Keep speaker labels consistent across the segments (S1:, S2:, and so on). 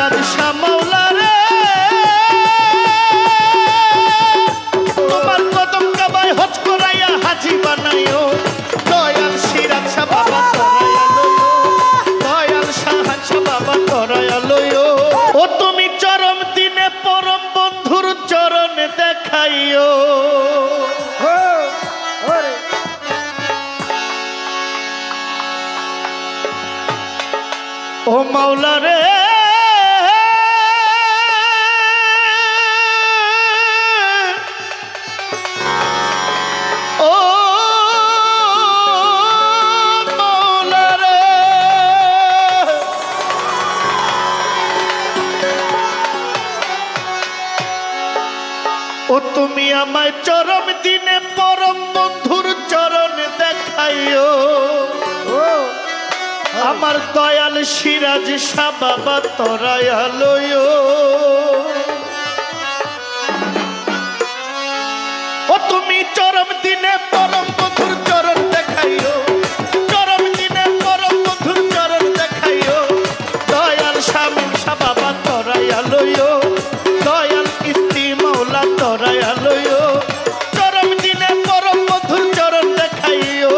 S1: বাদশা মাওলা রে তোমার কদম কাবায় হজ করাইয়া হাজি বানাইও দয়াল সিরাজ শাহ বাবা তরাইয়া লইও দয়াল শাহান শাহ বাবা তরাইয়া লইও ও তুমি চরম দিনে পরম বন্ধুর চরণ দেখাইও ও মাওলা রে ও মাওলা রে ও তুমি আমায় চরম দিনে পরম বন্ধুর চরণ দেখাইও আমার দয়াল সিরাজ শাহ বাবা তরাইয়া লইও ও তুমি চরম দিনে পরম বন্ধুর চরণ দেখাইও চরম দিনে পরম বন্ধুর চরণ দেখাইও দয়াল শামিম শাহ বাবা তরাইয়া লইও দয়াল ইস্তি মাওলা তরাইয়া লইও চরম দিনে পরম বন্ধুর চরণ দেখাইও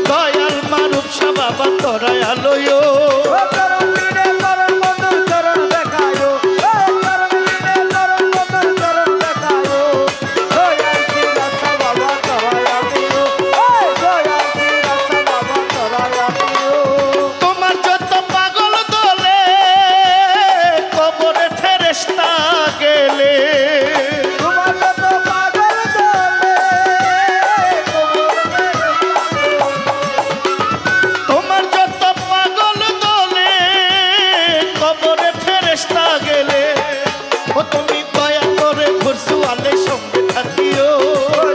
S1: দয়াল মারুফ শাহ বাবা তরাইয়া লইও তোমার যত পাগল দলে কবরে ফেরেশতা গেলে ও তুমি দয়া করে ঘুরসুয়ালে সঙ্গে থাকিও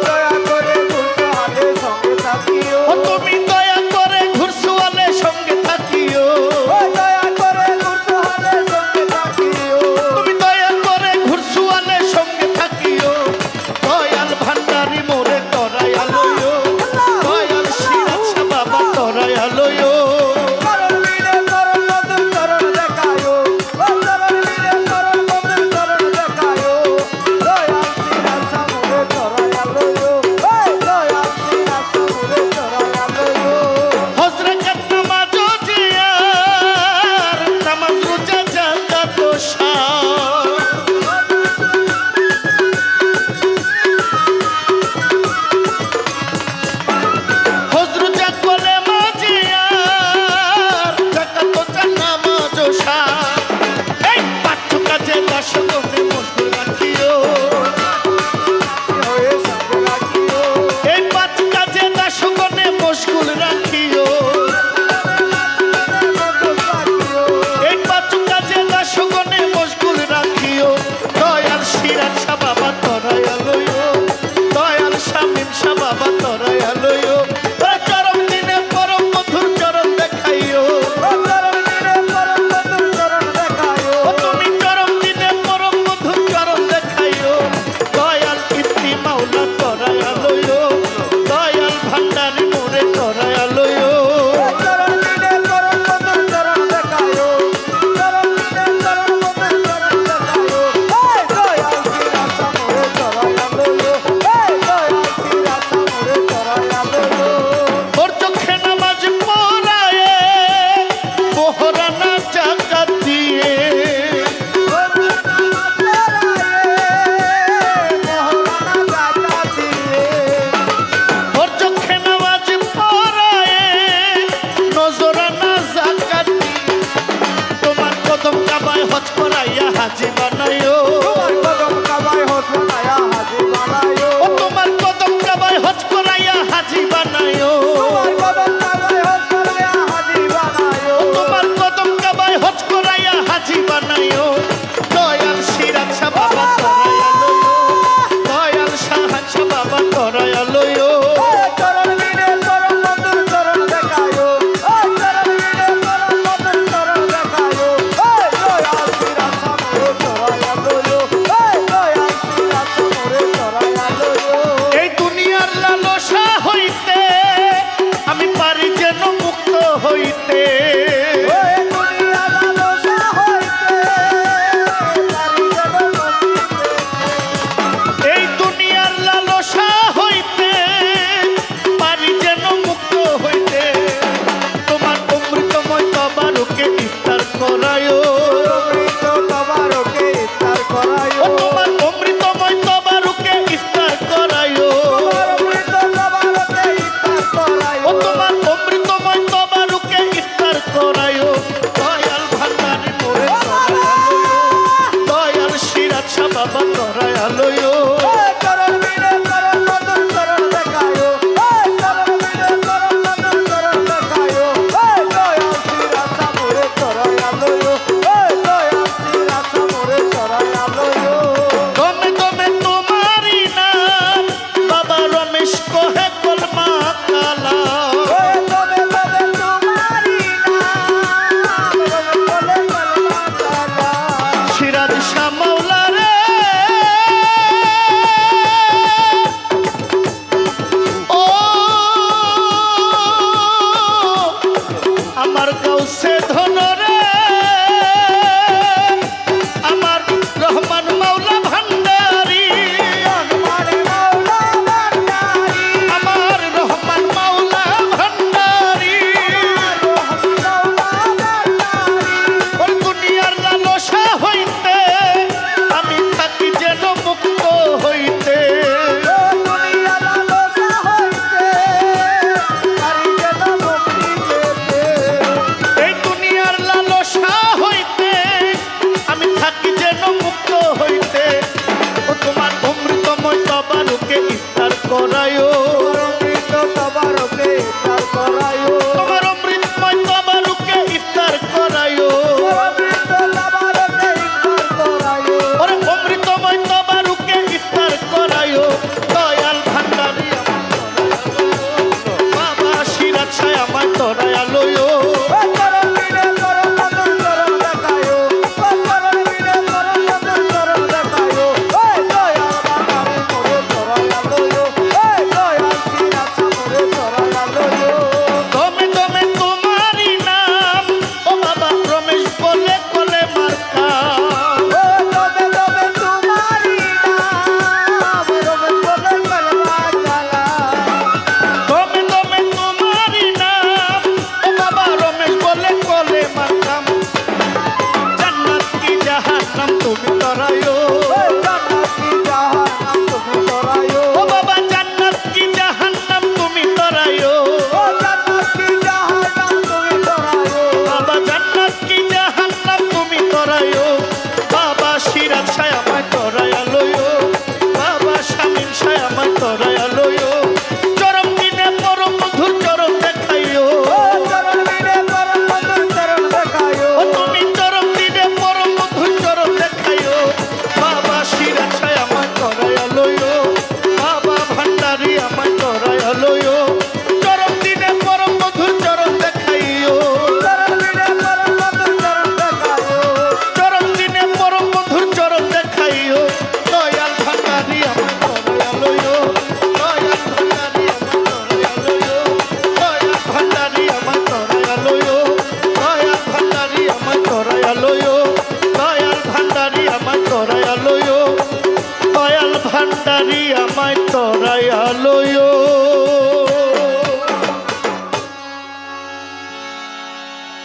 S1: দয়া করে ঘুরসুয়ালে সঙ্গে থাকিও ও তুমি দয়া করে ঘুরসুয়ালে সঙ্গে থাকিও দয়া করে ঘুরসুয়ালে সঙ্গে থাকিও তুমি দয়া করে ঘুরসুয়ালে সঙ্গে থাকিও দয়াল ভান্ডারি মোরে তরাইয়া লইও দয়াল সিরাজ শাহ বাবা তরাইয়া লইও তবারুকে ইফতার করায়ো
S2: অমৃত তবারকে ইফতার করায়ো
S1: তোমার অমৃতময় তবারুকে ইফতার করায়ো
S2: অমৃত তবারকে ইফতার করায়ো
S1: ওরে অমৃতময় তবারুকে ইফতার করায়ো দয়াল ভান্ডারি বাবা সিরাজ সাহেব আমার তরায়ালয়ো
S2: চরণ বিনে চরণ নতুন চরণ দেখায়ো চরণ বিনে চরণ নতুন চরণ দেখায়ো দয়াল বাঙালি মোরে চরায়ালয়ো দয়াল সিরাজ মোরে চরায়ালয়ো
S1: দমে দমে তোমারই নাম ও বাবা রমেশ বলে কলে মার্কা
S2: তবে তবে তোমারি নাম রমেশ বলে কলমা চালা
S1: দমে দমে তোমারই নাম ও বাবা রমেশ বলে কলে মারতাম জান্নাত কি জাহান্নাম তুমি তরায়ো
S2: জান্নাতি জাহান্নাম তুমি তরায়ো
S1: ও বাবা জান্নাত কি জাহান্নাম তুমি তরায়ো
S2: জান্নাতি জাহান্নাম তুমি তরায়ো
S1: বাবা জান্নাত কি জাহান্নাম তুমি তরায়ো বাবা সিরাজ সাহেব আমায় তরায়ালয়ো বাবা শামীম সাহেব আমায় তরায়ালয়ো চরম দিনে পরম মধুর চরম দেখাইও
S2: চরণ বিনে পরম মধুর চরণ দেখায়ো
S1: ও তুমি চরম দিনে পরম মধুর চরম দেখাইও বাবা সিরাজ সাহেব আমায় তরায়ালয়ো বাবা ভান্ডারি আমায় তরায়ালয়ো চরম দিনে পরম মধুর চরম দেখাইও
S2: চরণ বিনে পরম মধুর চরণ দেখায়ো
S1: চরম দিনে পরম মধুর চরম দেখাইও দয়াল ভান্ডারি আমায় তরায়ালয়ো দয়াল ভান্ডারি আমায় তরায়ালয়ো দয়াল ভান্ডারি আমায় তরায়ালয়ো দয়াল ভান্ডারি আমায় তরায়ালয়ো দয়াল ভান্ডারি আমায় তরায়ালয়ো দয়াল ভান্ডারি আমায় তরায়ালয়ো